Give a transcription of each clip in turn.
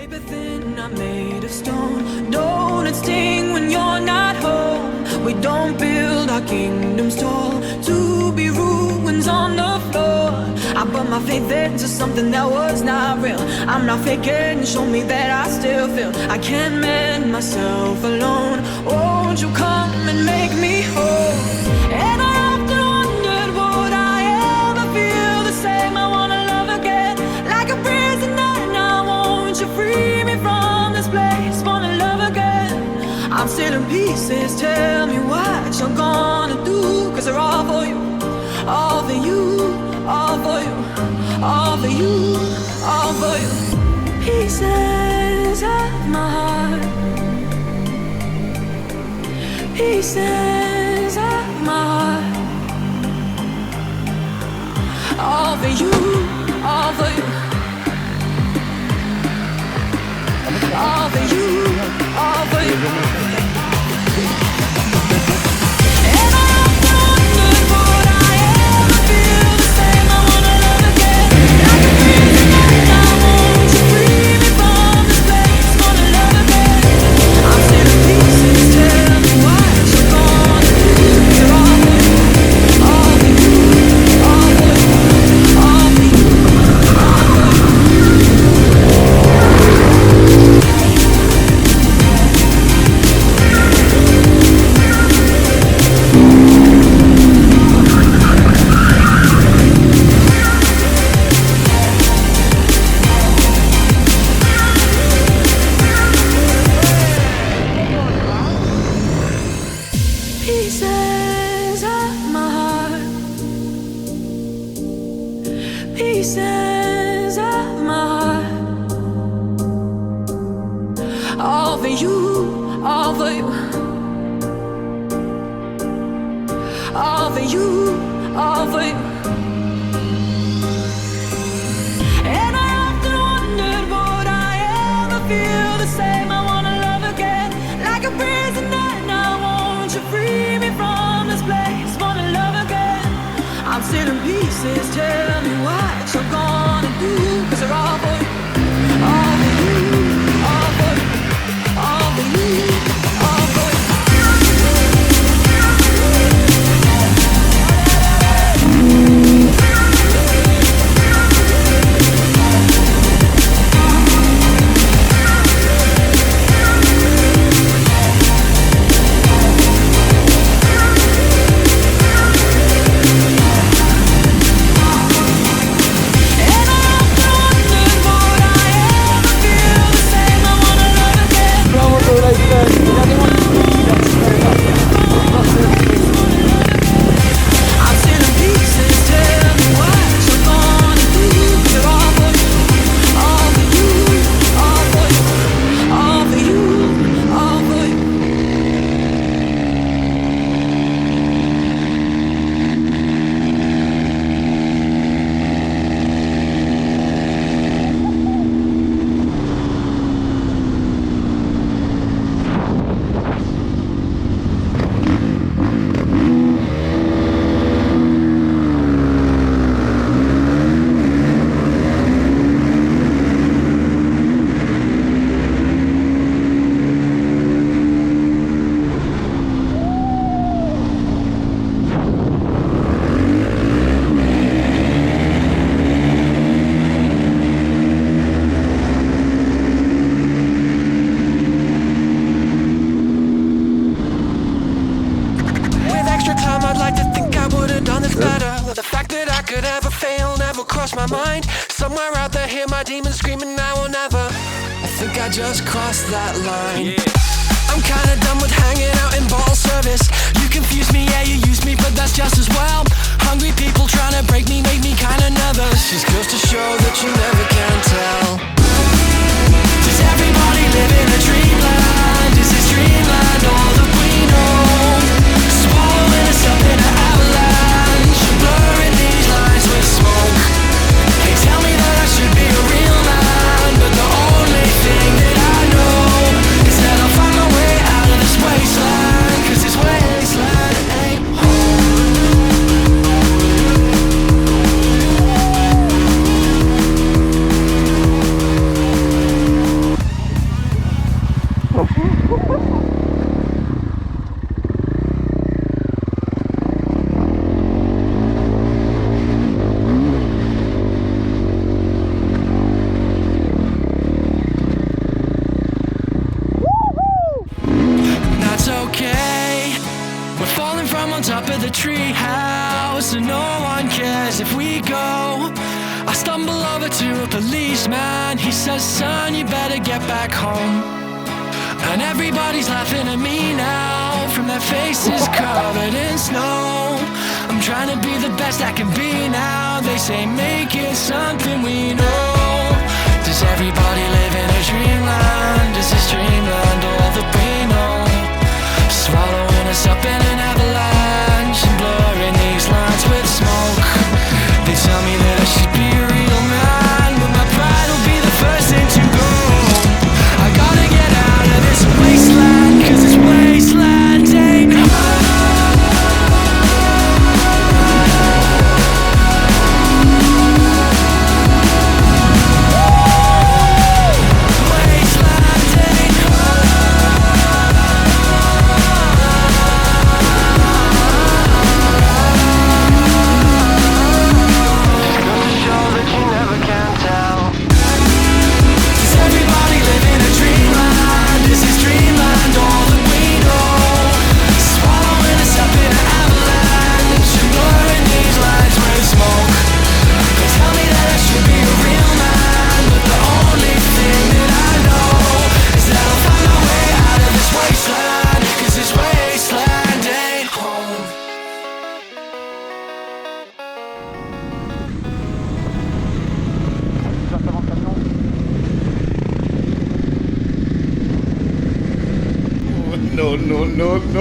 Paper thin, I'm made of stone. Don't it sting when you're not home? We don't build our kingdoms tall to be ruins on the floor. I put my faith into something that was not real. I'm not faking, show me that I still feel. I can't mend myself alone. Won't you come and make me whole? And I often wondered, would I ever feel the same? I wanna love again, like a prisoner. Now won't you free me from this place? Wanna love again. I'm still in pieces, tell me what you're gonna do. Cause they're all for you, all for you, all for you, all for you, all for you. Pieces of my heart, pieces of my heart. All for you, all for you, all for you, all for you. And I often wondered, would I ever feel the same? I wanna love again, like a prisoner. Now won't you free me from this place? Wanna love again. I'm still in pieces, tell me what you're gonna do. You're all for you, all for you, all for you, all for you, all for you. Pieces of my heart, pieces of my heart. All for you, all for you, all for you, all for you. And I often wondered, would I ever feel the same? I wanna love again, like a prisoner. Now won't you free me from this place? Wanna love again. I'm still in pieces, tell me what you're gonna do. Cause they're all for you, all for you, all for you, all for you, all for you. And I often wondered, would I ever feel the same? I wanna love again. I'm still in pieces, tell me what you're gonna do. You're all for you, all for you, all for you, all for you, all for you. With extra time, I'd like to think I would have done this better. The fact that I could ever fail never crossed my mind. Somewhere out there, hear my demons screaming, now or never. I think I just crossed that line. I'm kinda done with hanging out in bottle service. You confuse me, yeah, you use me, but that's just as well. Hungry people trying to break me make me kinda nervous. Just goes to show that you never can tell. Does everybody live in a dreamland? Is this dreamland all that we know? Swallowing us up in an avalanche, blurring these lines with smoke. They tell me that I should be a real man, but the only thing that I know is that I'll find my way out of this wasteland. Cause this wasteland ain't home. tree house and no one cares if we go. I stumble over to a policeman. He says, son, you better get back home. And everybody's laughing at me now, from their faces covered in snow. I'm trying to be the best I can be now. They say make it something we know. Does everybody live in a dreamland? Is this dreamland all that we know? Swallowing us up in an avalanche and blurring these lines with smoke. They tell me that I should be a real man, but my pride will be the first thing to go. I gotta get out of this wasteland, cause this wasteland ain't home. No.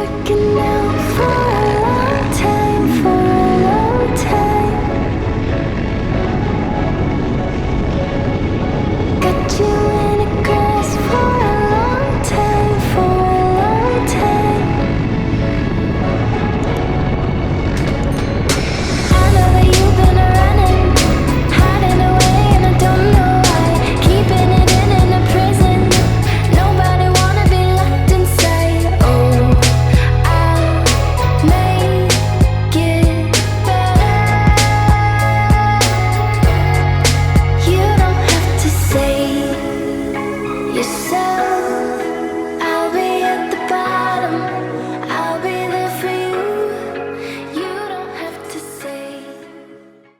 looking